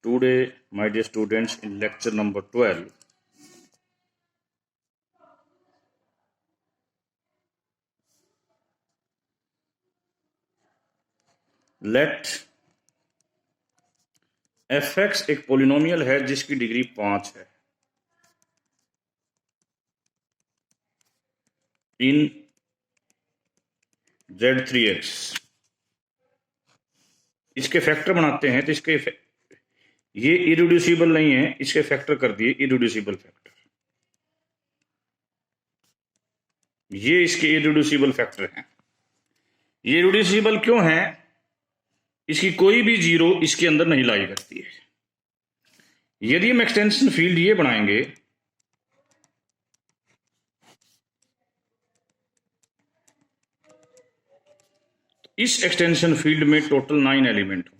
Today, my dear students, in lecture number 12, let fx एक polynomial है जिसकी degree 5 है इन z3x। इसके फैक्टर बनाते हैं तो इसके ये इरिड्यूसिबल नहीं है, इसके फैक्टर कर दिए इरिड्यूसिबल फैक्टर। ये इसके इरिड्यूसिबल फैक्टर हैं। ये इरिड्यूसिबल क्यों है? इसकी कोई भी जीरो इसके अंदर नहीं लाई करती है। यदि हम एक्सटेंशन फील्ड ये बनाएंगे तो इस एक्सटेंशन फील्ड में टोटल 9 एलिमेंट होंगे,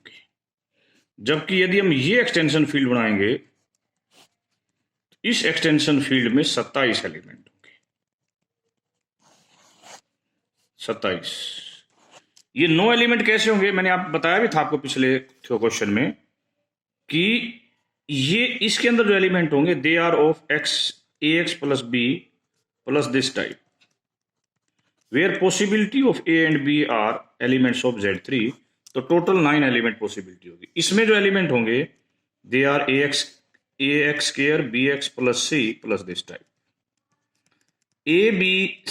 जबकि यदि हम ये एक्सटेंशन फील्ड बनाएंगे तो इस एक्सटेंशन फील्ड में 27 एलिमेंट होंगे। 27। ये 9 एलिमेंट कैसे होंगे? मैंने आप बताया भी था आपको पिछले क्वेश्चन में कि ये इसके अंदर जो एलिमेंट होंगे they are of ax plus b plus this type, where possibility of a and b are elements of z3। तो टोटल 9 एलिमेंट पॉसिबिलिटी होगी। इसमें जो एलिमेंट होंगे they are ax square bx plus c plus this type. a b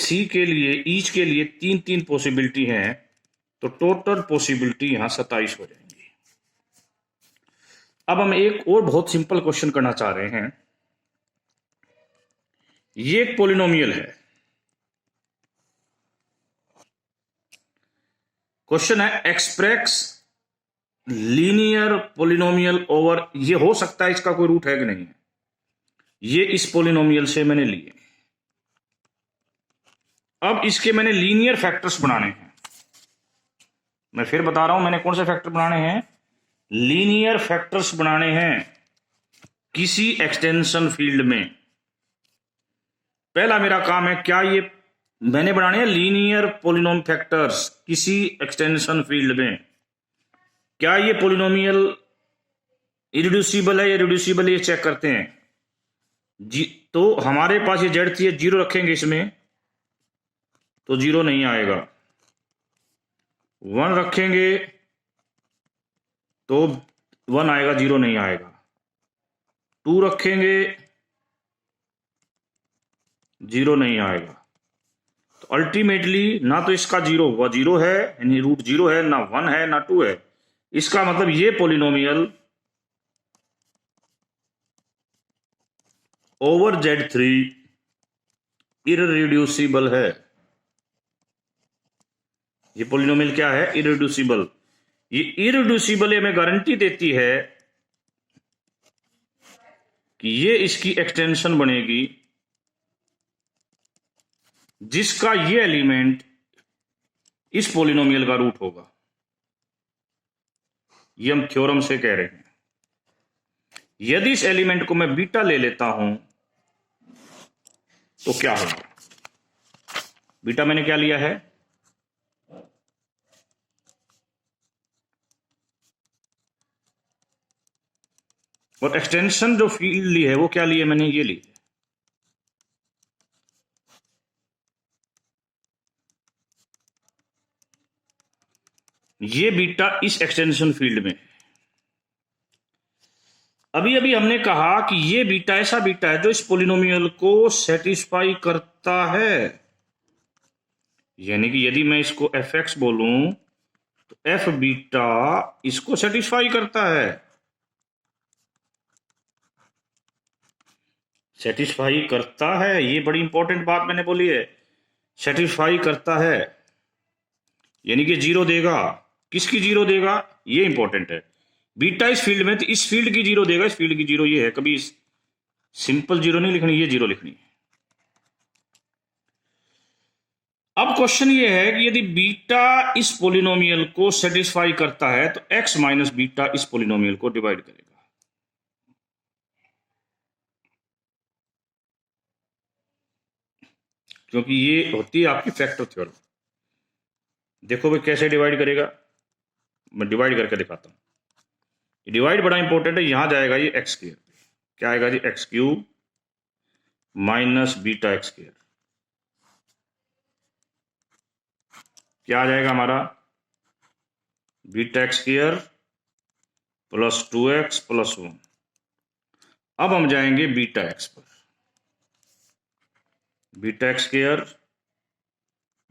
c के लिए each के लिए 3 possibility है, तो टोटल पॉसिबिलिटी यहां 27 हो जाएंगी। अब हम एक और बहुत सिंपल क्वेश्चन करना चाह रहे हैं। ये एक पोलिनोमियल है। क्वेश्चन है एक्सप्रेस लीनियर पोलिनोमियल ओवर, ये हो सकता है इसका कोई रूट है कि नहीं है। ये इस पोलिनोमियल से मैंने लिए। अब इसके मैंने लीनियर फैक्टर्स बनाने हैं। मैं फिर बता रहा हूं मैंने कौन से फैक्टर बनाने हैं। लीनियर फैक्टर्स बनाने हैं किसी एक्सटेंशन फील्ड में। पहला मेरा काम है क्या ये मैंने बनाने हैं लीनियर पोलिनोम फैक्टर्स किसी एक्सटेंशन फील्ड में। क्या ये पोलिनोमियल इरिड्यूसिबल है या रिड्यूसिबल, ये चेक करते हैं तो हमारे पास ये जेड थी, जीरो रखेंगे इसमें तो जीरो नहीं आएगा। 1 रखेंगे तो 1 आएगा, जीरो नहीं आएगा। 2 रखेंगे जीरो नहीं आएगा। तो अल्टीमेटली ना तो इसका जीरो हुआ, जीरो है यानी रूट जीरो है, ना 1 है ना 2 है। इसका मतलब ये पोलिनोमियल ओवर Z3 इररिड्यूसिबल है। ये पोलिनोमियल क्या है? इररिड्यूसिबल। ये इररिड्यूसिबल हमें गारंटी देती है कि ये इसकी एक्सटेंशन बनेगी जिसका ये एलिमेंट इस पोलिनोमियल का रूट होगा। ये हम थ्योरम से कह रहे हैं। यदि इस एलिमेंट को मैं बीटा ले लेता हूं तो क्या होगा? बीटा मैंने क्या लिया है? और एक्सटेंशन जो फील्ड ली है वो क्या ली है मैंने? ये ली है। ये बीटा इस एक्सटेंशन फील्ड में। अभी अभी हमने कहा कि ये बीटा ऐसा बीटा है जो इस पोलिनोमियल को सेटिस्फाई करता है। यानी कि यदि मैं इसको fx बोलूं तो f बीटा इसको सेटिस्फाई करता है। सेटिस्फाई करता है, ये बड़ी इंपॉर्टेंट बात मैंने बोली है। सेटिस्फाई करता है यानी कि जीरो देगा। किसकी जीरो देगा? ये इंपॉर्टेंट है। बीटा इस फील्ड में तो इस फील्ड की जीरो देगा। इस फील्ड की जीरो ये है, कभी सिंपल जीरो नहीं लिखनी, ये जीरो लिखनी है। अब क्वेश्चन ये है कि यदि बीटा इस पोलिनोमियल को सेटिस्फाई करता है तो x माइनस बीटा इस पोलिनोमियल को डिवाइड करेगा। क्योंकि ये होती है आपकी फैक्टर थ्योरम। देखो भाई कैसे डिवाइड करेगा, मैं डिवाइड करके दिखाता हूं। डिवाइड बड़ा इंपॉर्टेंट है, यहां जाएगा ये एक्स स्क्वायर, क्या आएगा जी, x cube minus beta x square, क्या आ जाएगा हमारा, beta x square plus 2x plus 1। अब हम जाएंगे बीटा एक्स पर, beta x square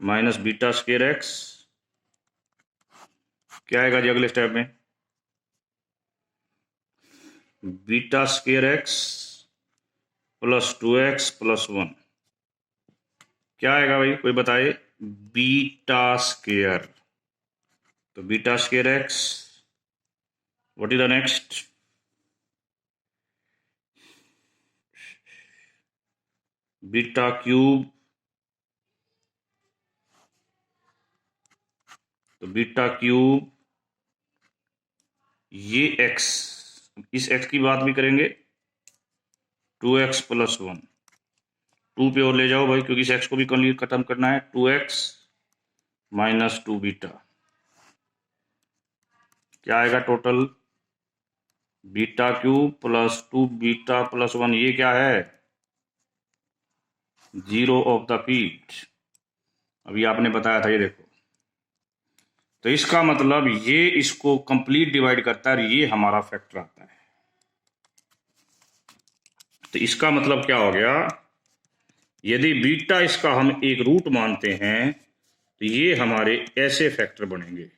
minus beta square x, क्या आएगा जी अगले स्टेप में, beta square x plus 2x plus 1, क्या आएगा भाई कोई बताए, बीटा स्क्वायर, तो beta square x, what is the next, beta cube, तो बीटा क्यूब ये x, इस x की बात भी करेंगे, 2x प्लस 1, 2 पे और ले जाओ भाई क्योंकि इस x को भी खत्म करना है, 2x माइनस 2 बीटा, क्या आएगा total, beta cube plus 2 beta plus 1, ये क्या है, जीरो ऑफ द फीट, अभी आपने बताया था ये देखो, तो इसका मतलब ये इसको कंप्लीट डिवाइड करता है और ये हमारा फैक्टर आता है, तो इसका मतलब क्या हो गया, यदि बीटा इसका हम एक रूट मानते हैं तो ये हमारे ऐसे फैक्टर बनेंगे।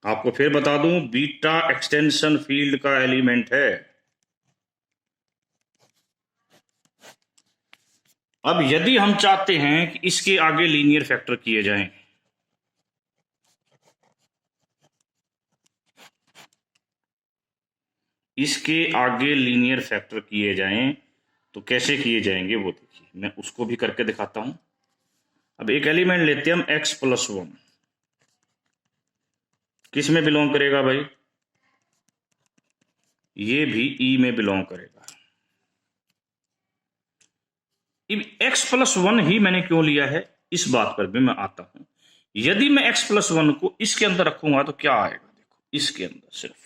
आपको फिर बता दूं, बीटा एक्सटेंशन फील्ड का एलिमेंट है। अब यदि हम चाहते हैं कि इसके आगे लीनियर फैक्टर किए जाएं, इसके आगे लीनियर फैक्टर किए जाएं तो कैसे किए जाएंगे वो देखिए, मैं उसको भी करके दिखाता हूं। अब एक एलिमेंट लेते हैं हम x प्लस 1, किस में बिलोंग करेगा भाई, ये भी E में बिलोंग करेगा। x प्लस 1 ही मैंने क्यों लिया है, इस बात पर भी मैं आता हूं। यदि मैं x प्लस 1 को इसके अंदर रखूंगा तो क्या आएगा, देखो इसके अंदर, सिर्फ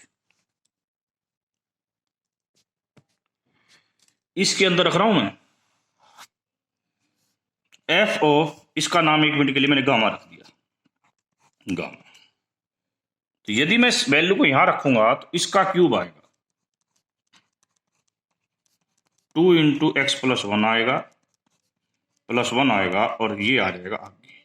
इसके अंदर रख रहा हूं मैं, f ऑफ, इसका नाम एक मिनट के लिए मैंने गामा रख दिया, गामा, तो यदि मैं इस वैल्यू को यहां रखूंगा तो इसका क्यूब आएगा, 2 इंटू एक्स प्लस 1 आएगा, प्लस 1 आएगा और ये आ जाएगा आगे।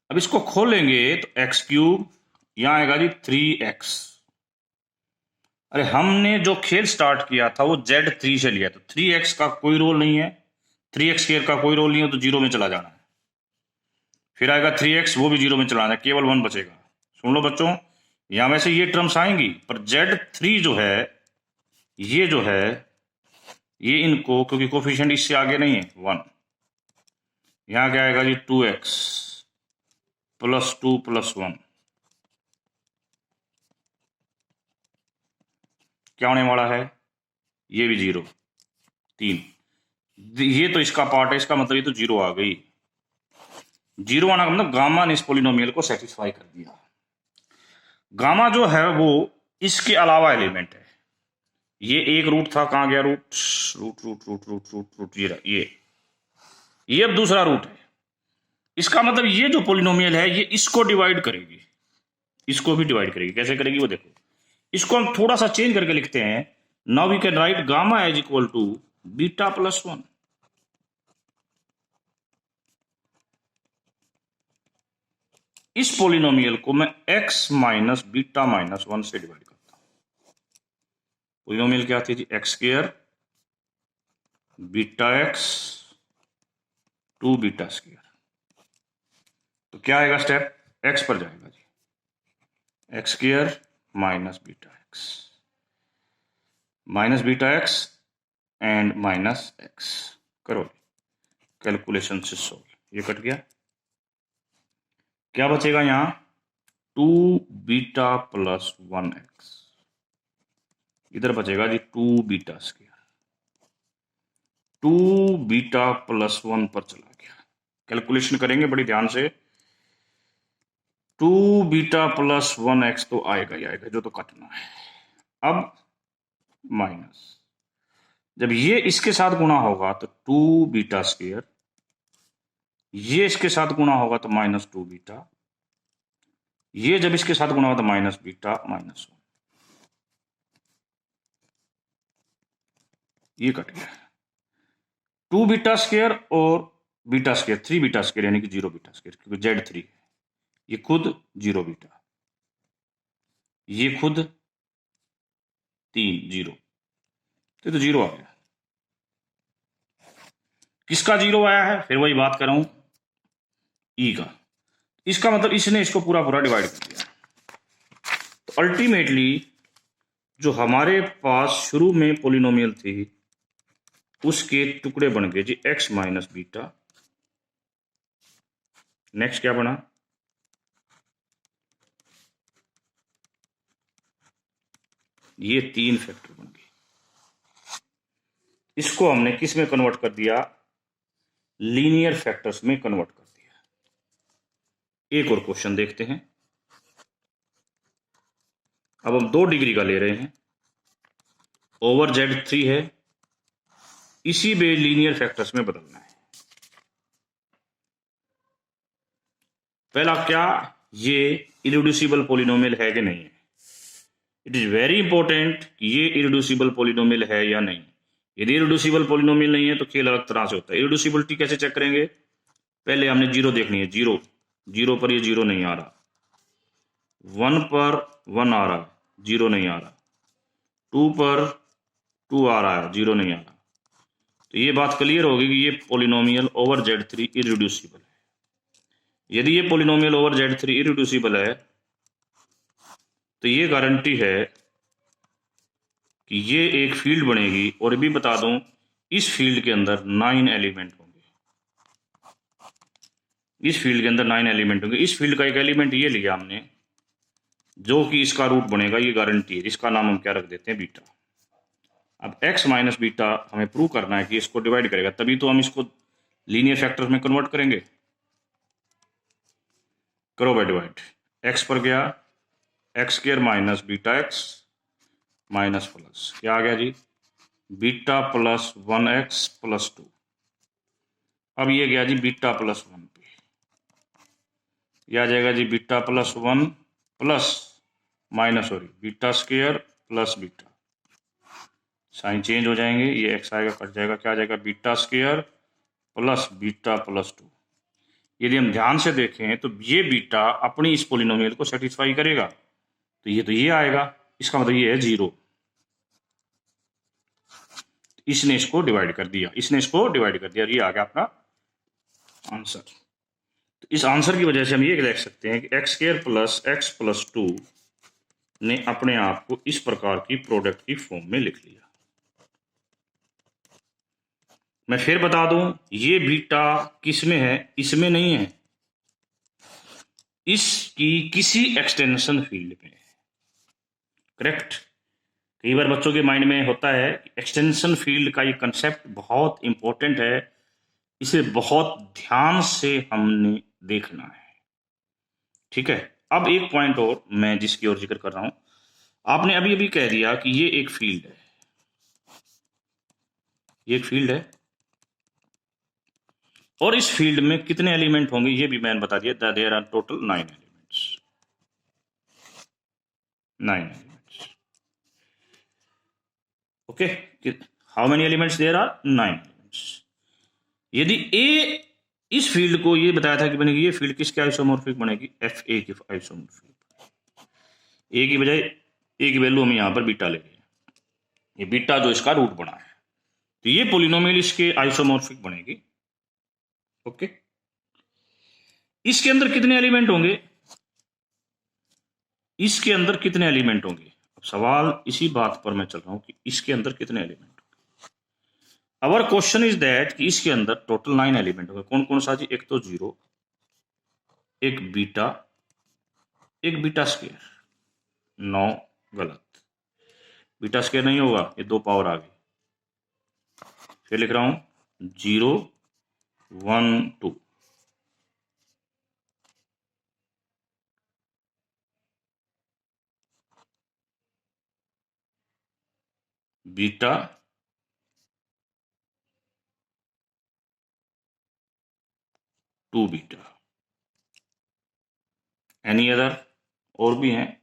अब इसको खोलेंगे तो एक्स क्यूब, यहां आएगा जी 3x। अरे हमने जो खेल स्टार्ट किया था वो Z3 से लिया, तो 3x का कोई रोल नहीं है, 3x स्क्वायर का कोई रोल नहीं है, तो जीरो में चला जाना है। फिर आएगा 3x, वो भी जीरो में चला जाना है, केवल 1 बचेगा। सुन लो बच्चों, यहां वैसे ये टर्म्स आएंगी पर Z3 जो है, ये जो है, ये इनको, क्योंकि कोफिशिएंट इससे आगे नहीं है 1, यहां क्या आएगा जी 2x प्लस 2 प्लस 1, क्या होने वाला है, ये भी जीरो, 3, ये तो इसका पार्ट है, इसका मतलब ये तो जीरो आ गई। जीरो आना का मतलब गामा ने इस पोलिनोमियल को सेटिस्फाई कर दिया। गामा जो है वो इसके अलावा एलिमेंट है, ये एक रूट था, कहां गया root, root root root root root root, ये अब दूसरा रूट है। इसका मतलब ये जो पोलिनोमियल है ये इसको डिवाइड करेगी, इसको भी डिवाइड करेगी, कैसे करेगी वो देखो, इसको हम थोड़ा सा चेंज करके लिखते हैं। Now we can write gamma is equal to beta plus 1। इस पोलिनोमियल को मैं x माइनस बीटा माइनस 1 से डिवाइड करता हूं। पोलिनोमियल क्या थी जी, x square beta x 2 beta square, तो क्या आएगा स्टेप, x पर जाएगा जी, x square minus beta x and minus x, करो कैलकुलेशन से सोल्व, ये कट गया, क्या बचेगा यहां, 2 बीटा प्लस 1x, इधर बचेगा जी 2 बीटा स्क्वायर, 2 बीटा प्लस 1 पर चला गया। कैलकुलेशन करेंगे बड़ी ध्यान से, 2 बीटा प्लस 1x तो आएगा ही आएगा, जो तो कटना है। अब माइनस, जब ये इसके साथ गुणा होगा तो 2 बीटा स्क्वायर, ये इसके साथ गुणा होगा तो -2 बीटा, ये जब इसके साथ गुणा होगा तो माइनस बीटा -1, ये कट गया। 2 बीटा स्क्वायर और बीटा स्क्वायर 3 बीटा स्क्वायर यानी कि 0 बीटा स्क्वायर, क्योंकि Z3 है, ये खुद 0 बीटा, ये खुद 3 0, तो 0 आ गया। किसका 0 आया है? फिर वही बात कर रहा हूं, ई का। इसका मतलब इसने इसको पूरा पूरा डिवाइड कर दिया। तो अल्टीमेटली जो हमारे पास शुरू में पोलिनोमियल थी उसके टुकड़े बन गए जी x माइनस बीटा। नेक्स्ट क्या बना? ये 3 फैक्टर बन गए। इसको हमने किस में कन्वर्ट कर दिया? लीनियर फैक्टर्स में कन्वर्ट कर दिया। एक और क्वेश्चन देखते हैं। अब हम 2 डिग्री का ले रहे हैं, ओवर Z3 है, इसी में लीनियर फैक्टर्स में बदलना है। पहला क्या, ये इरेड्यूसिबल पॉलिनोमियल है कि नहीं है। इट इज वेरी इंपॉर्टेंट कि ये इरेड्यूसिबल पॉलिनोमियल है या नहीं। यदि इरेड्यूसिबल पॉलिनोमियल नहीं है तो खेल अलग तरह से होता है। इरेड्यूसिबिलिटी कैसे चेक करेंगे? पहले हमने जीरो देखनी है, जीरो, जीरो पर ये जीरो नहीं आ रहा, 1 पर 1 आ रहा है, जीरो नहीं आ रहा, 2 पर 2 आ रहा है, जीरो नहीं आ रहा। तो ये बात क्लियर होगी कि ये पॉलिनोमियल ओवर Z3 इरेड्यूसिबल है। यदि ये पॉलिनोमियल ओवर Z3 इरेड्यूसिबल है तो ये गारंटी है कि ये एक फील्ड बनेगी। और भी बता दूं, इस फील्ड के अंदर 9 एलिमेंट होंगे। इस फील्ड के अंदर 9 एलिमेंट होंगे। इस फील्ड का एक एलिमेंट ये लिया हमने जो कि इसका रूट बनेगा, ये गारंटी है। इसका नाम हम क्या रख देते हैं? बीटा। अब x माइनस बीटा हमें प्रूव करना है कि इसको डिवाइड करेगा, तभी तो हम इसको लीनियर फैक्टर्स में कन्वर्ट करेंगे। करो भाई डिवाइड। x पर गया x square minus beta x minus plus क्या आ गया जी? Beta plus 1x plus 2। अब ये गया जी बीटा प्लस 1 पे, यह आ जाएगा जी beta plus 1 plus minus, sorry, beta square plus beta, sign change हो जाएंगे, ये x आएगा कट जाएगा, क्या आ जाएगा? Beta square plus beta plus 2। यदि हम ध्यान से देखें तो ये बीटा अपनी इस पोलिनोमियल को सेटिस्फाई करेगा, तो ये आएगा। इसका मतलब ये है 0। इसने इसको डिवाइड कर दिया, इसने इसको डिवाइड कर दिया, ये आ गया अपना आंसर। तो इस आंसर की वजह से हम ये लिख सकते हैं कि x square plus x plus 2 ने अपने आप को इस प्रकार की प्रोडक्ट की फॉर्म में लिख लिया। मैं फिर बता दूं, ये बीटा किस में है? इसमें नहीं है, इसकी किसी एक्सटेंशन फील्ड में। करेक्ट। कई बार बच्चों के माइंड में होता है कि एक्सटेंशन फील्ड का ये कंसेप्ट बहुत इंपॉर्टेंट है, इसे बहुत ध्यान से हमने देखना है। ठीक है। अब एक पॉइंट और मैं जिसकी ओर जिक्र कर रहा हूं, आपने अभी अभी कह दिया कि ये एक फील्ड है, ये एक फील्ड है, और इस फील्ड में कितने एलिमेंट होंगे ये भी मैंने बता दिया। There are total 9 elements, 9 elements. Okay, how many elements? There are 9 elements. यदि ए इस फील्ड को ये बताया था कि बनेगी, ये फील्ड किसके आइसोमॉर्फिक बनेगी? एफ ए की आइसोमॉर्फिक। ए की बजाय ए की वैल्यू हम यहां पर बीटा ले रहे हैं, ये बीटा जो इसका रूट बना है, तो ये पोलिनोमियल इसके आइसोमॉर्फिक बनेगी। ओके, इसके अंदर कितने एलिमेंट होंगे? इसके अंदर कितने एलिमेंट होंगे? अब सवाल इसी बात पर मैं चल रहा हूं कि इसके अंदर कितने element. Our question is that कि इसके अंदर टोटल 9 एलिमेंट होंगे। कौन कौन सा जी? एक तो 0, एक बीटा, एक बीटा स्क्वायर। 9 गलत, बीटा स्क्वायर नहीं होगा, ये 2 पावर आ गई। फिर लिख रहा हूं 0 1 2, beta two beta, any other, और भी हैं,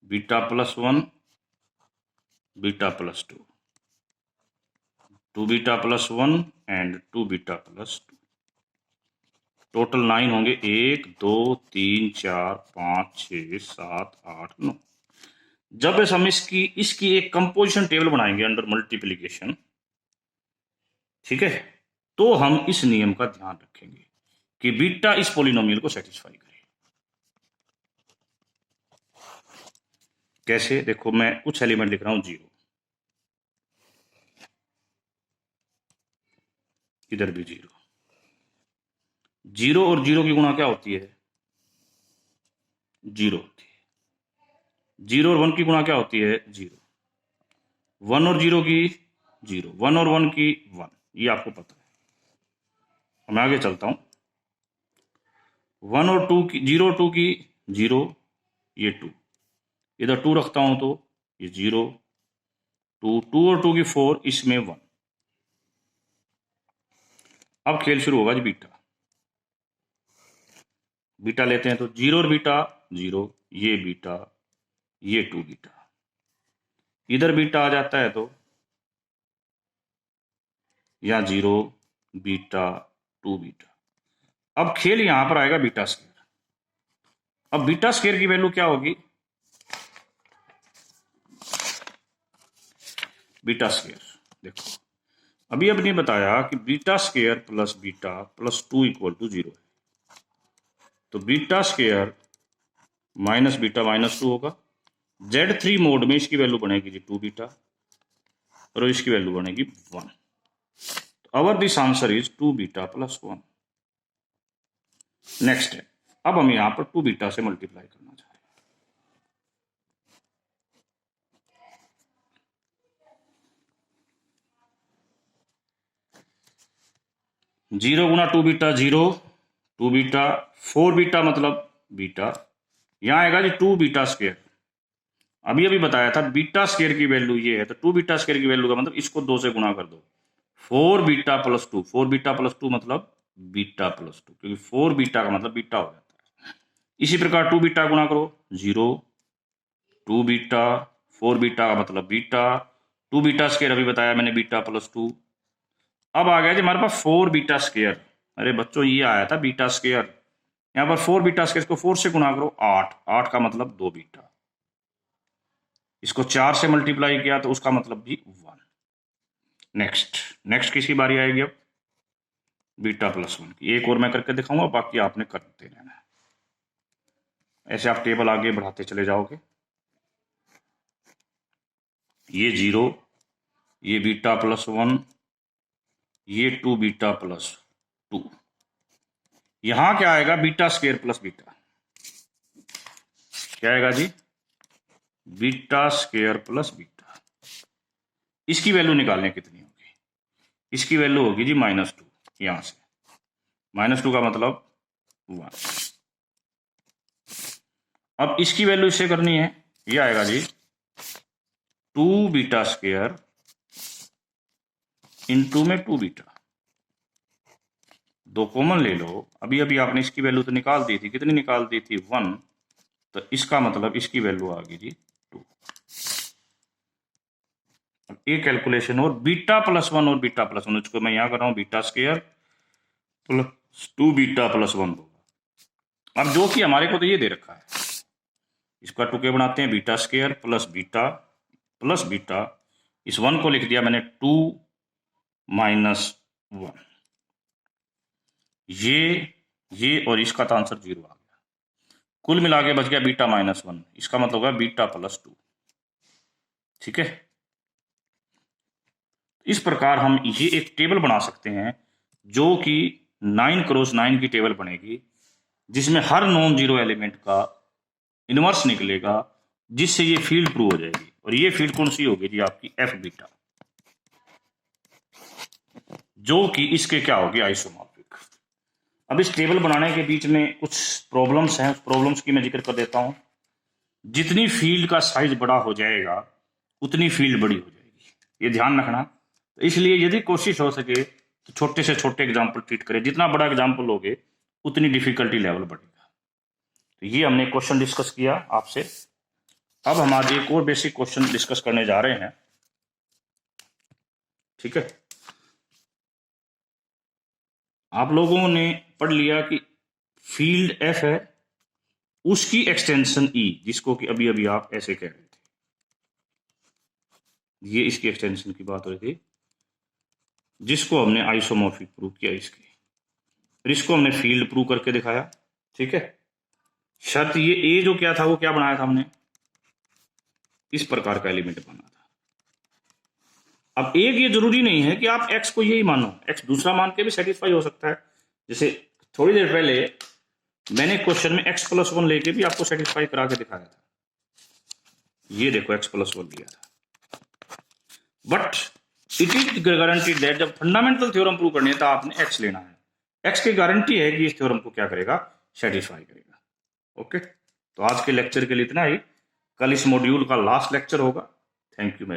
beta plus one, beta plus two, two beta plus one and two beta plus two. Total 9 होंगे, 1 2 3 4 5 6 7 8 9। जब हम इसकी एक कंपोजिशन टेबल बनाएंगे अंडर मल्टीप्लिकेशन, ठीक है, तो हम इस नियम का ध्यान रखेंगे कि बीटा इस पॉलिनोमियल को सेटिस्फाई करे। कैसे? देखो, मैं कुछ एलिमेंट लिख रहा हूं, 0, इधर भी 0, 0 और 0 की गुणा क्या होती है? 0 होती है। 0 और 1 की गुणा क्या होती है? 0। 1 और 0 की 0, 1 और 1 की 1, ये आपको पता है। मैं आगे चलता हूं। 1 और 2 की 0 और 2 की 0, ये 2, इधर 2 रखता हूं तो ये 0 2, 2 और 2 की 4, इसमें 1। अब खेल शुरू होगा जी बीटा। बीटा लेते हैं तो 0 और बीटा 0, ये बीटा, ये 2 बीटा, इधर बीटा आ जाता है तो या 0 बीटा 2 बीटा। अब खेल यहां पर आएगा बीटा स्क्वायर। अब बीटा स्क्वायर की वैल्यू क्या होगी? बीटा स्क्वायर, देखो अभी अब ने बताया कि beta square plus beta plus 2 equal to 0 है, तो beta square minus beta minus 2 होगा। Z3 मोड में इसकी वैल्यू बनेगी जी 2 बीटा और इसकी वैल्यू बनेगी 1। तो our this answer is 2 beta plus 1। Next है, अब हम यहां पर 2 बीटा से मल्टीप्लाई करना चाहें। 0 गुना 2 बीटा 0, 2 बीटा, 4 बीटा मतलब बीटा, यहां आएगा जी 2 बीटा स्क्वायर। अभी बताया था बीटा स्क्वायर की वैल्यू ये है, तो 2 बीटा स्क्वायर की वैल्यू का मतलब इसको 2 से गुणा कर दो। 4 बीटा प्लस 2, 4 बीटा प्लस 2 मतलब बीटा प्लस 2, क्योंकि 4 बीटा का मतलब बीटा हो जाता है। इसी प्रकार 2 बीटा गुणा करो, 0 2 बीटा, 4 बीटा का मतलब बीटा, 2 बीटा स्क्वायर अभी बताया मैंने बीटा प्लस 2। अब आ गया जी हमारे पास 4 बीटा स्क्वायर। अरे बच्चों, ये आया था बीटा स्क्वायर, यहां पर 4 बीटा स्क्वायर को 4 से गुणा करो, 8, 8 का मतलब 2 बीटा, इसको 4 से मल्टीप्लाई किया तो उसका मतलब भी 1। नेक्स्ट किसकी बारी आएगी? अब बीटा प्लस 1 की। एक और मैं करके दिखाऊंगा, बाकी आपने करते रहना है। ऐसे आप टेबल आगे बढ़ाते चले जाओगे। ये 0, ये बीटा प्लस 1, ये 2 बीटा प्लस 2, यहां क्या आएगा? Beta square plus beta. क्या आएगा जी? Beta square plus beta. इसकी वैल्यू निकालने कितनी होगी? इसकी वैल्यू होगी जी -2। यहां से -2 का मतलब 1। अब इसकी वैल्यू इससे करनी है, ये आएगा जी 2 बीटा स्क्वायर इंटू में 2 बीटा, 2 कॉमन ले लो। अभी आपने इसकी वैल्यू तो निकाल दी थी, कितनी निकाल दी थी? 1, तो इसका मतलब इसकी वैल्यू आ गई जी 2। अब एक कैलकुलेशन और, बीटा प्लस 1 और बीटा प्लस 1, इसको मैं यहां कर रहा हूं beta square plus 2 beta plus 1 होगा। अब जो कि हमारे को तो ये दे रखा है, इसका टुके बनाते हैं, बीटा स्क्वायर प्लस बीटा, इस 1 को लिख दिया मैंने 2 माइनस 1, ये और इसका तो आंसर 0 आ गया। कुल मिला के बच गया बीटा -1, इसका मतलब होगा बीटा प्लस 2। ठीक है, इस प्रकार हम ये एक टेबल बना सकते हैं जो कि 9x9 की टेबल बनेगी, जिसमें हर नॉन जीरो एलिमेंट का इनवर्स निकलेगा, जिससे ये फील्ड प्रूव हो जाएगी। और ये फील्ड कौन सी होगी जी? आपकी एफ बीटा, जो कि इसके क्या होगी? आइसोमॉर्फिक। अब इस टेबल बनाने के बीच में कुछ प्रॉब्लम्स हैं, उस प्रॉब्लम्स की मैं जिक्र कर देता हूं। जितनी फील्ड का साइज बड़ा हो जाएगा उतनी फील्ड बड़ी हो जाएगी, ये ध्यान रखना। तो इसलिए यदि कोशिश हो सके तो छोटे से छोटे एग्जाम्पल ट्रीट करें, जितना बड़ा एग्जाम्पल लोगे उतनी डिफिकल्टी लेवल बढ़ेगा। तो ये हमने क्वेश्चन डिस्कस किया आपसे। अब हम आज एक और बेसिक क्वेश्चन डिस्कस करने जा रहे हैं, ठीक है। आप लोगों ने पढ़ लिया कि फील्ड एफ है, उसकी एक्सटेंशन ई, जिसको कि अभी अभी आप ऐसे कह रहे थे, ये इसकी एक्सटेंशन की बात हो रही थी, जिसको हमने आइसोमॉर्फिक प्रूव किया इसकी, फिर इसको हमने फील्ड प्रूव करके दिखाया, ठीक है। शर्त ये ए जो क्या था वो क्या बनाया था हमने, इस प्रकार का एलिमेंट बना था। अब एक ये जरूरी नहीं है कि आप एक्स को यही मानो, एक्स दूसरा मान के भी सेटिस्फाई हो सकता है। जैसे थोड़ी देर पहले मैंने क्वेश्चन में x + 1 लेके भी आपको सेटिस्फाई करा के दिखाया था, ये देखो x + 1 लिया था। But it is guaranteed that जब फंडामेंटल थ्योरम प्रूव करनी है तो आपने x लेना है, x की गारंटी है कि इस थ्योरम को क्या करेगा, सेटिस्फाई करेगा। ओके, तो आज के लेक्चर के लिए इतना ही, कल इस मॉड्यूल का लास्ट लेक्चर होगा। थैंक यू मेरी